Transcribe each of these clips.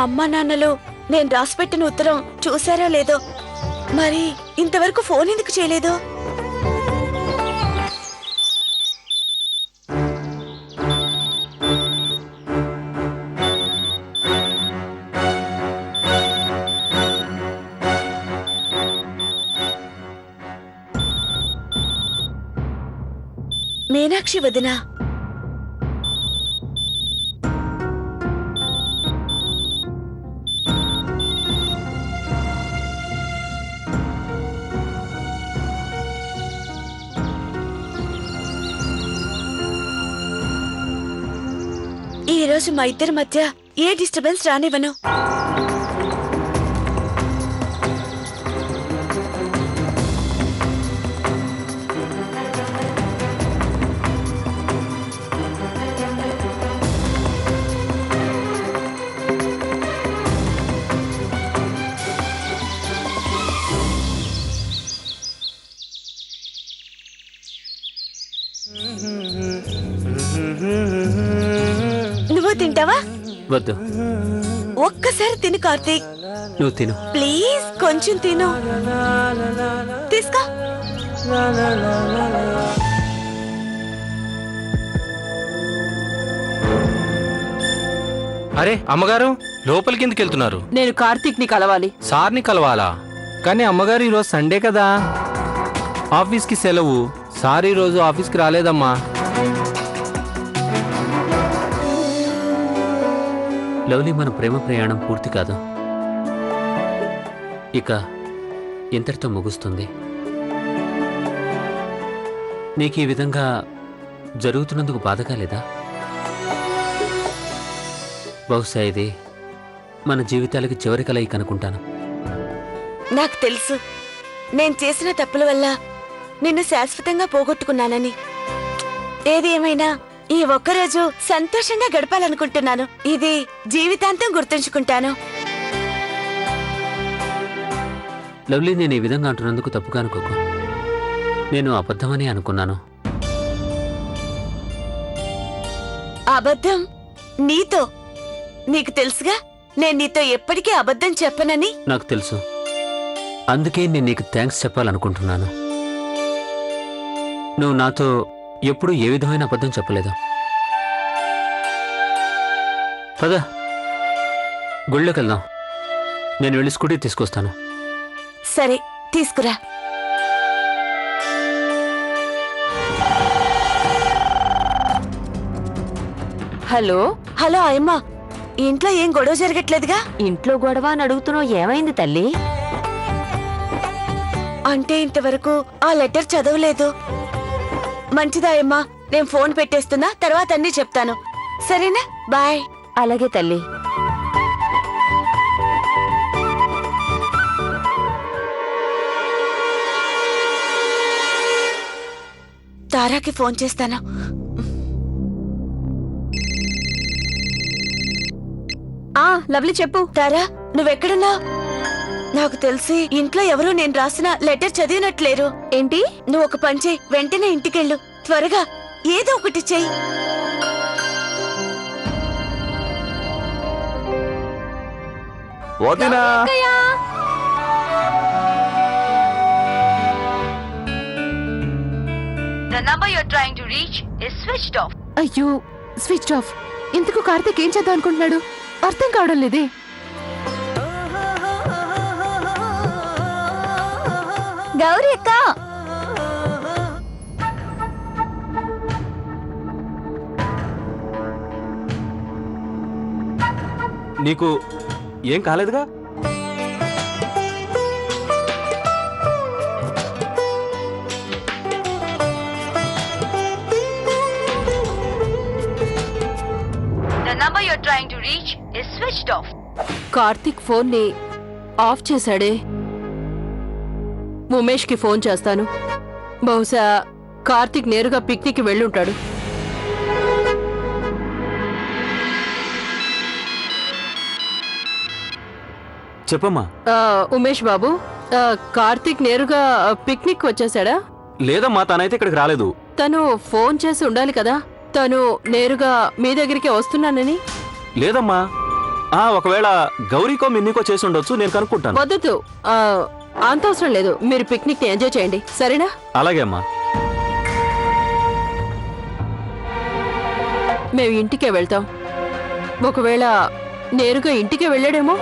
అమ్మా నాన్నలు నేను రాసిపెట్టిన ఉత్తరం చూసారో లేదో, మరి ఇంతవరకు ఫోన్ ఎందుకు చేయలేదు? మీనాక్షి వదినా, ఈ రోజు మా ఇద్దరి మధ్య ఏ డిస్టర్బెన్స్ రానివ్వను. నువ్వు తింటావా? వద్దు. ఒక్కసారి తిను కార్తీక్. నువ్వు తిను ప్లీజ్, కొంచెం తిను. తీసుకో. అరే అమ్మగారు, లోపలికి ఎందుకు వెళ్తున్నారు? నేను కార్తీక్ ని కలవాలి. సార్ని కలవాలా? కానీ అమ్మగారు ఈరోజు సండే కదా, ఆఫీస్కి సెలవు. సార్ ఈరోజు ఆఫీస్కి రాలేదమ్మా. లవ్లీ, మన ప్రేమ ప్రయాణం పూర్తి కాదు, ఇక ఇంతటితో ముగుస్తుంది. నీకు ఈ విధంగా జరుగుతున్నందుకు బాధగా లేదా? బహుశా ఇది మన జీవితాలకి చివరి కలయిక అనుకుంటాను. నాకు తెలుసు, నేను చేసిన తప్పుల వల్ల నిన్ను శాశ్వతంగా పోగొట్టుకున్నానని. ఏది ఏమైనా ఈ ఒక్కరోజు సంతోషంగా గడపాలనుకుంటున్నాను. ఇది జీవితాంతం గుర్తుంచుకుంటాను. లవ్లీ, నేను ఈ విధంగా అంటున్నందుకు తప్పుగా అనుకోకు. నేను అబద్ధమని అనుకున్నాను. అబద్ధం? నీతో? నీకు తెలుసుగా నేను నీతో ఎప్పటికీ అబద్ధం చెప్పనని. నాకు తెలుసు, అందుకే నేను నీకు థ్యాంక్స్ చెప్పాలనుకుంటున్నాను. నువ్వు నాతో ఎప్పుడూ ఏ విధమైన అబద్ధం చెప్పలేదు. పద, గుళ్ళోకి వెళ్దాం. నేను వెళ్ళి స్కూటీ తీసుకొస్తాను. సరే, తీసుకురా. హలో హలో అయ్యమ్మా, ఇంట్లో ఏం గొడవ జరగట్లేదుగా? ఇంట్లో గొడవ అని అడుగుతున్నావు, ఏమైంది తల్లి? అంటే ఇంతవరకు ఆ లెటర్ చదవలేదు. మంచిదా అయ్యమ్మా, నేను ఫోన్ పెట్టేస్తున్నా, తర్వాత అన్నీ చెప్తాను. సరేనా? బాయ్. అలాగే తల్లి. తారాకి ఫోన్ చేస్తాను. లవ్లీ, చెప్పు. తారా, నువ్వెక్కడున్నావు? నాకు తెలిసి ఇంట్లో ఎవరూ నేను రాసిన లెటర్ చదివినట్లేరు. ఏంటి? నువ్వు ఒక పని చెయ్యి, వెంటనే ఇంటికెళ్ళు. త్వరగా ఏదో ఒకటి చెయ్యి. వదినా, The number you're trying to reach is switched off. అయ్యో, స్విచ్ ఆఫ్. ఇంతకు కార్తీక్ ఏం చేద్దాం అనుకుంటున్నాడు? అర్థం కావడం లేదే. గౌరీ అక్క, నీకు ఏం కాలేదుగా? The number you're trying to reach is switched off. Karthik phone ని ఆఫ్ చేశాడే. ఉమేష్ కి ఫోన్ చేస్తాను. బహుశా కార్తీక్ నేరుగా పిక్నిక్ వెళ్ళుంటాడు. చెప్పమ్మా. ఉమేష్ బాబు, కార్తీక్ నేరుగా పిక్నిక్ వచ్చేసాడా? లేదమ్మా, తనైతే ఇక్కడికి రాలేదు. తను ఫోన్ చేసి ఉండాలి కదా, తను నేరుగా మీ దగ్గరికి వస్తున్నానని. లేదమ్మా, ఒకవేళ గౌరీకో మిన్నీకో చేసి ఉండొచ్చు, నేను కనుక్కుంటాను. వద్దు, అంత అవసరం లేదు. మీరు పిక్నిక్ ని ఎంజాయ్ చేయండి, సరేనా? అలాగే అమ్మా. మేము ఇంటికే వెళ్తాం. ఒకవేళ నేరుగా ఇంటికే వెళ్ళాడేమో.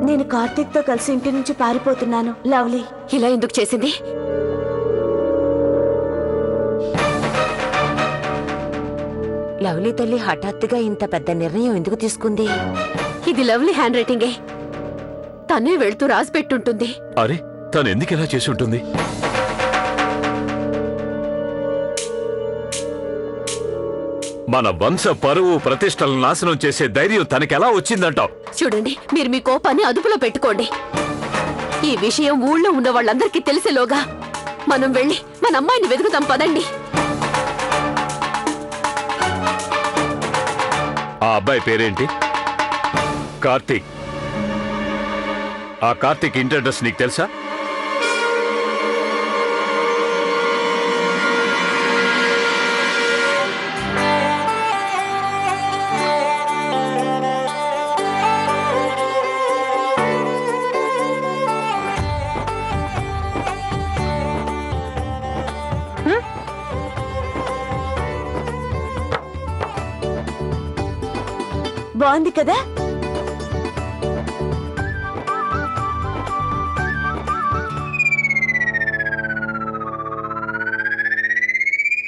నేను కార్తీక్ తో కలిసి ఇంటి నుంచి పారిపోతున్నాను. లవ్లీ ఇలా ఎందుకు చేసింది? లవ్లీ తల్లి హఠాత్తుగా ఇంత పెద్ద నిర్ణయం ఎందుకు తీసుకుంది? ఇది లవ్లీ హ్యాండ్ రైటింగే. తనే వెళ్తూ రాసి పెట్టుంటుంది. అరే, తను ఎందుకు ఇలా చేసి ఉంటుంది? మన వంశ పరువు ప్రతిష్టలను నాశనం చేసే ధైర్యం తనకెలా వచ్చిందంటావు? చూడండి, మీరు మీ కోపాన్ని అదుపులో పెట్టుకోండి. ఈ విషయం ఊళ్ళో ఉన్న వాళ్ళందరికీ తెలిసేలోగా మనం వెళ్ళి మన అమ్మాయిని వెతుకుతాం, పదండి. ఆ అబ్బాయి పేరేంటి? కార్తీక్. ఆ కార్తీక్ ఇంటి అడ్రస్ నీకు తెలుసా? బాగుంది కదా?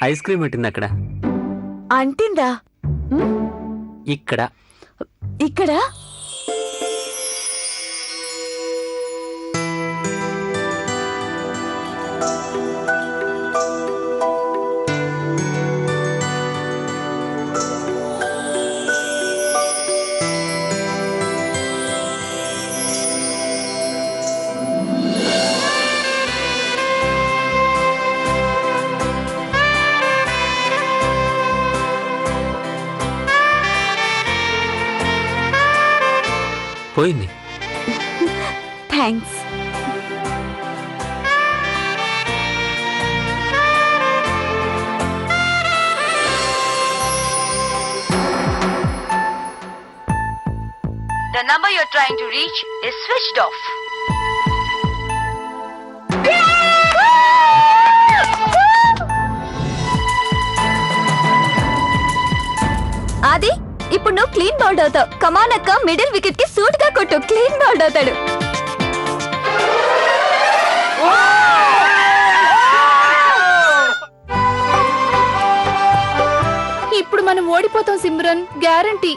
ఐస్ క్రీమ్ పెట్టింది అక్కడ. అంటిందా? ఇక్కడ ఇక్కడ పోయింది. Thanks. The number you're trying to reach is switched off. అది ఇప్పుడు నువ్వు క్లీన్ బౌల్డ్ అవుతావు. కమాన్ అక్క, మిడిల్ వికెట్ కి సూట్ గా కొట్టు. క్లీన్ బౌల్డ్ అవుతాడు. ఇప్పుడు మనం ఓడిపోతాం సిమ్రన్, గ్యారంటీ.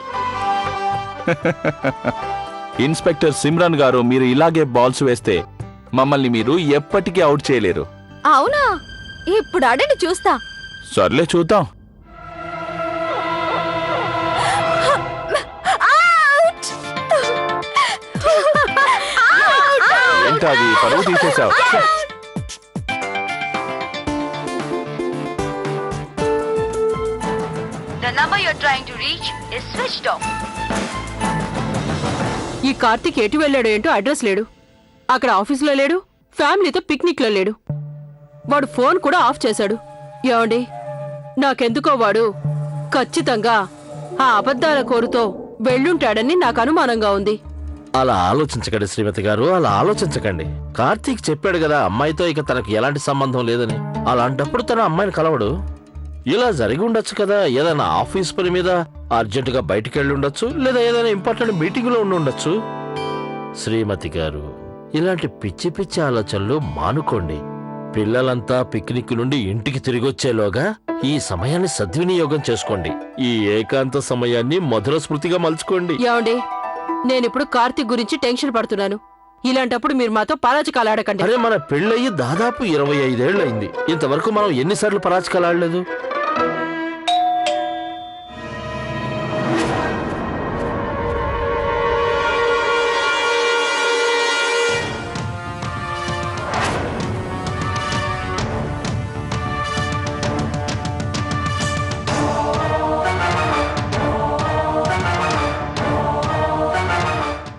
ఇన్స్పెక్టర్ సిమ్రన్ గారు, మీరు ఇలాగే బాల్స్ వేస్తే మమ్మల్ని మీరు ఎప్పటికీ అవుట్ చేయలేరు. అవునా? ఇప్పుడు ఆడండి, చూస్తా. సర్లే, చూద్దాం. ఏంటది, పరువు తీసేశావు? The number you're trying to reach is switched off. ఈ కార్తీక్ ఎటు వెళ్ళాడు ఏంటో, అడ్రస్ లేడు. అక్కడ ఆఫీసులో లేడు, ఫ్యామిలీతో పిక్నిక్ లో లేడు. వాడు ఫోన్ కూడా ఆఫ్ చేశాడు. ఏమండి, నాకెందుకో వాడు ఖచ్చితంగా ఆ అబద్ధాల కోరుతో వెళ్ళుంటాడని నాకు అనుమానంగా ఉంది. అలా ఆలోచించకండి శ్రీమతి గారు, అలా ఆలోచించకండి. కార్తీక్ చెప్పాడు కదా అమ్మాయితో ఇక తనకి ఎలాంటి సంబంధం లేదని. అలాంటప్పుడు తన అమ్మాయిని కలవడు. ఇలా జరిగి ఉండొచ్చు కదా. ఏదైనా ఆఫీస్ పని మీద అర్జెంటుగా బయటికి వెళ్ళి ఉండొచ్చు, లేదా ఏదైనా ఇంపార్టెంట్ మీటింగ్ లో ఉండి ఉండొచ్చు. శ్రీమతి గారు, ఇలాంటి పిచ్చి పిచ్చి ఆలోచనలు మానుకోండి. పిల్లలంతా పిక్నిక్ నుండి ఇంటికి తిరిగొచ్చేలోగా ఈ సమయాన్ని సద్వినియోగం చేసుకోండి. ఈ ఏకాంత సమయాన్ని మధుర స్మృతిగా మలుచుకోండి. ఏమండి, నేనిప్పుడు కార్తీక్ గురించి టెన్షన్ పడుతున్నాను. ఇలాంటప్పుడు మీరు మాతో పరాజకాలు ఆడకండి. అరే, మన పెళ్ళయి దాదాపు 25 ఏళ్లయింది. ఇంతవరకు మనం ఎన్నిసార్లు పరాజకాలు ఆడలేదు?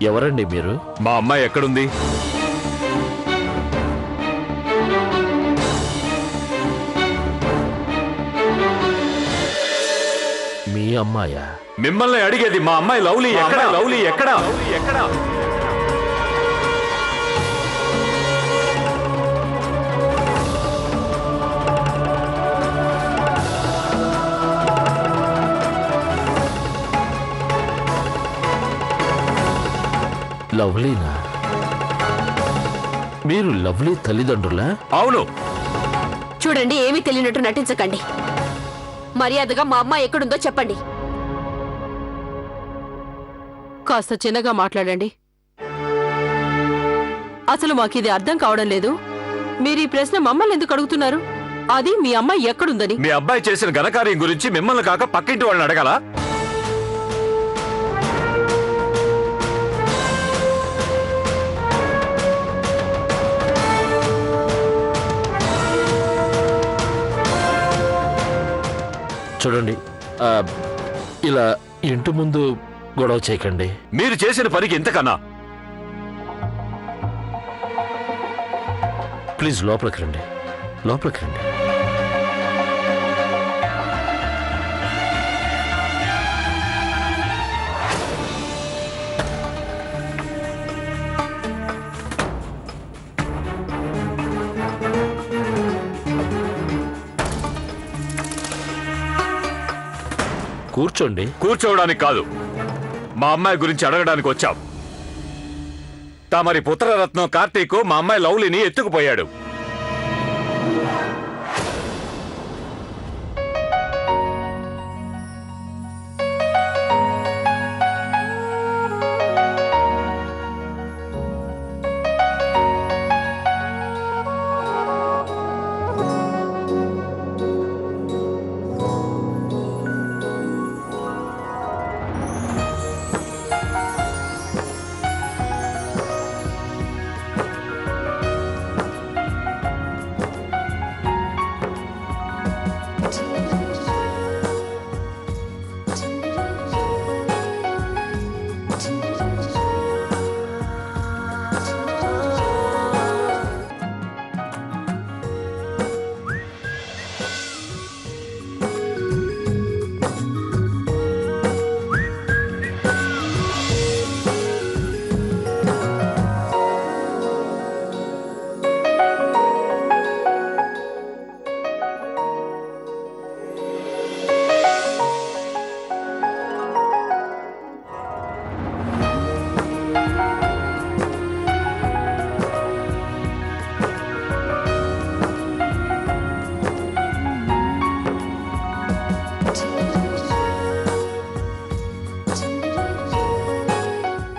ఎవరండి మీరు? మా అమ్మాయి ఎక్కడుంది? అమ్మాయా? మిమ్మల్ని అడిగేది మా అమ్మాయి లవ్లీ ఎక్కడ? లవ్లీ ఎక్కడ? ఎక్కడ? లవ్లీనా? మీరు లవ్లీ తల్లిదండ్రులా? అవును. చూడండి, ఏమీ తెలియనట్టు నటించకండి. మర్యాదగా మా అమ్మాయి ఎక్కడుందో చెప్పండి. కాస్త చిన్నగా మాట్లాడండి. అసలు మాకిది అర్థం కావడం లేదు. మీరు ఈ ప్రశ్న మమ్మల్ని ఎందుకు అడుగుతున్నారు? అది మీ అమ్మాయి ఎక్కడుందని. మీ అబ్బాయి చేసిన ఘనకార్యం గురించి మిమ్మల్ని కాక పక్కింటి వాళ్ళని అడగాల? చూడండి, ఇలా ఇంటి ముందు గొడవ చేయకండి. మీరు చేసిన పనికి ఎంతకన్నా? ప్లీజ్ లోపలికి రండి, లోపలికి రండి. కూర్చోండి. కూర్చోవడానికి కాదు, మా అమ్మాయి గురించి అడగడానికి వచ్చాం. తమరి పుత్రరత్నం కార్తీక్ మా అమ్మాయి లవ్లీని ఎత్తుకుపోయాడు.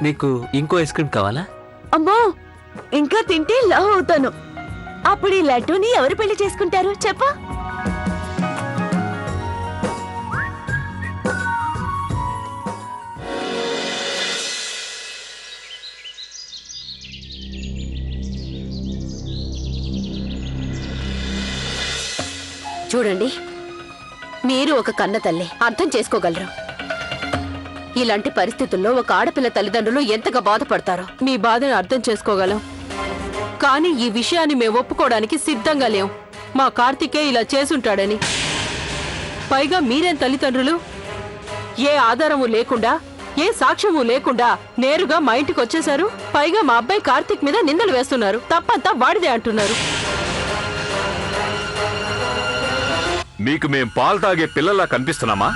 నీకు ఇంకో ఐస్ క్రీమ్ కావాలా? అమ్మో, ఇంకా తింటే లవ్ అవుతాను. అప్పుడు ఈ లడ్డూని ఎవరు పెళ్లి చేసుకుంటారు చెప్పు? చూడండి, మీరు ఒక కన్న తల్లి, అర్థం చేసుకోగలరు. ఇలాంటి పరిస్థితుల్లో ఒక ఆడపిల్ల తల్లిదండ్రులు ఎంతగా బాధపడతారో. మీ బాధను అర్థం చేసుకోగలం, కానీ ఈ విషయాన్ని మేము ఒప్పుకోవడానికి సిద్ధంగా లేం. మా కార్తికే ఇలా చేసుంటాడని. పైగా మీరేం తల్లిదండ్రులు? ఏ ఆధారము లేకుండా, ఏ సాక్ష్యము లేకుండా నేరుగా మా ఇంటికి వచ్చేశారు. పైగా మా అబ్బాయి కార్తిక్ మీద నిందలు వేస్తున్నారు. తప్పంతా వాడిదే అంటున్నారు. మీకు మేం పాలు తాగే పిల్లల్లా కనిపిస్తున్నామా?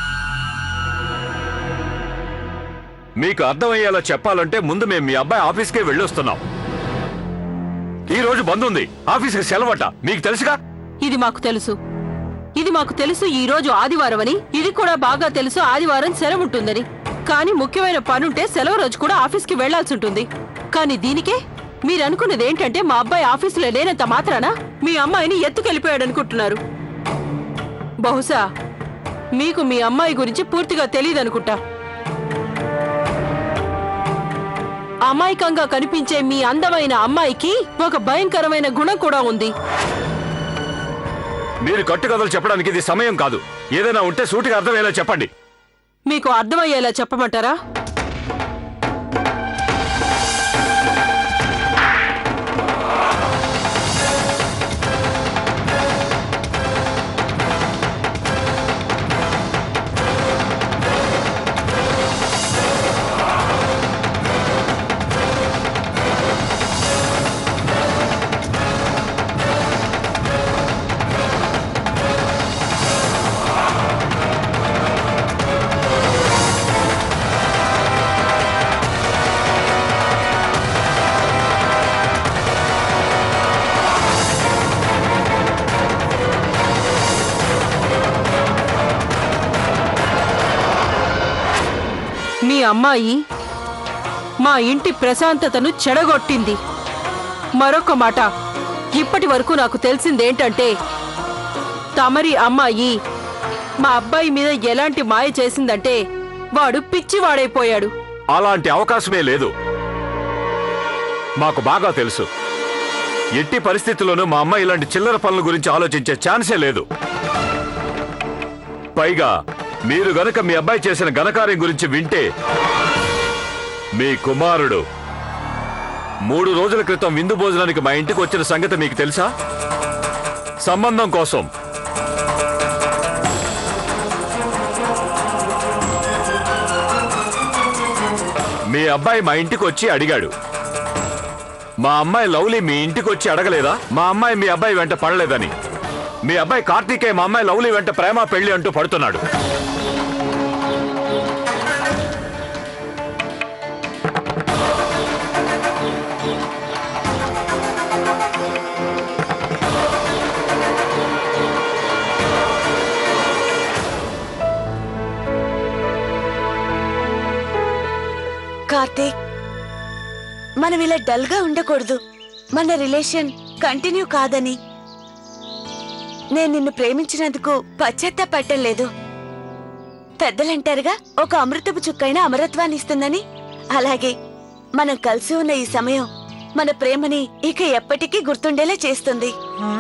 మీకు అర్థమయ్యేలా చెప్పాలంటే ముందు మేము మీ అబ్బాయి ఆఫీస్కే వెళ్ళొస్తున్నాం. ఈ రోజు బంద్ ఉంది, ఆఫీస్కి సెలవట. మీకు తెలుసుగా? ఇది మాకు తెలుసు, ఇది మాకు తెలుసు. ఈ రోజు ఆదివారం అని, ఇది కూడా బాగా తెలుసు ఆదివారం సెలవు ఉంటుందని. కానీ ముఖ్యమైన పనుంటే సెలవు రోజు కూడా ఆఫీస్కి వెళ్లాల్సి ఉంటుంది. కానీ దీనికే మీరు అనుకున్నది ఏంటంటే మా అబ్బాయి ఆఫీసులో లేనంత మాత్రాన మీ అమ్మాయిని ఎత్తుకెళ్ళిపోయాడు అనుకుంటున్నారు. బహుశా మీకు మీ అమ్మాయి గురించి పూర్తిగా తెలియదనుకుంటా. అమాయకంగా కనిపించే మీ అందమైన అమ్మాయికి ఒక భయంకరమైన గుణం కూడా ఉంది. మీరు కట్టుకథలు చెప్పడానికి ఇది సమయం కాదు. ఏదైనా ఉంటే సూటిగా అర్థమయ్యేలా చెప్పండి. మీకు అర్థమయ్యేలా చెప్పమంటారా? మీ అమ్మాయి మా ఇంటి ప్రశాంతతను చెడగొట్టింది. మరొక మాట, ఇప్పటి వరకు నాకు తెలిసిందేంటంటే తమరి అమ్మాయి మా అబ్బాయి మీద ఎలాంటి మాయ చేసిందంటే వాడు పిచ్చివాడైపోయాడు. అలాంటి అవకాశమే లేదు. మాకు బాగా తెలుసు. ఎట్టి పరిస్థితుల్లోనూ మా అమ్మాయి ఇలాంటి చిల్లర పనుల గురించి ఆలోచించే ఛాన్సే లేదు. పైగా మీరు గనక మీ అబ్బాయి చేసిన ఘనకార్యం గురించి వింటే, మీ కుమారుడు 3 రోజుల క్రితం విందు భోజనానికి మా ఇంటికి వచ్చిన సంగతి మీకు తెలుసా? సంబంధం కోసం. మీ అబ్బాయి మా ఇంటికి వచ్చి అడిగాడు. మా అమ్మాయి లవ్లీ మీ ఇంటికి వచ్చి అడగలేదా మా అమ్మాయి మీ అబ్బాయి వెంట పడలేదని? మీ అబ్బాయి కార్తీకే మా అమ్మాయి లవ్లీ వెంట ప్రేమ పెళ్లి అంటూ పడుతున్నాడు. కార్తీక్, మనం ఇలా డల్ గా ఉండకూడదు. మన రిలేషన్ కంటిన్యూ కాదని. నేను నిన్ను ప్రేమించినందుకు పశ్చాత్తాపడటం లేదు. పెద్దలంటారుగా, ఒక అమృతపు చుక్కైన అమరత్వాన్ని ఇస్తుందని. అలాగే మనం కలిసి ఉన్న ఈ సమయం మన ప్రేమని ఇక ఎప్పటికీ గుర్తుండేలా చేస్తుంది. ఆ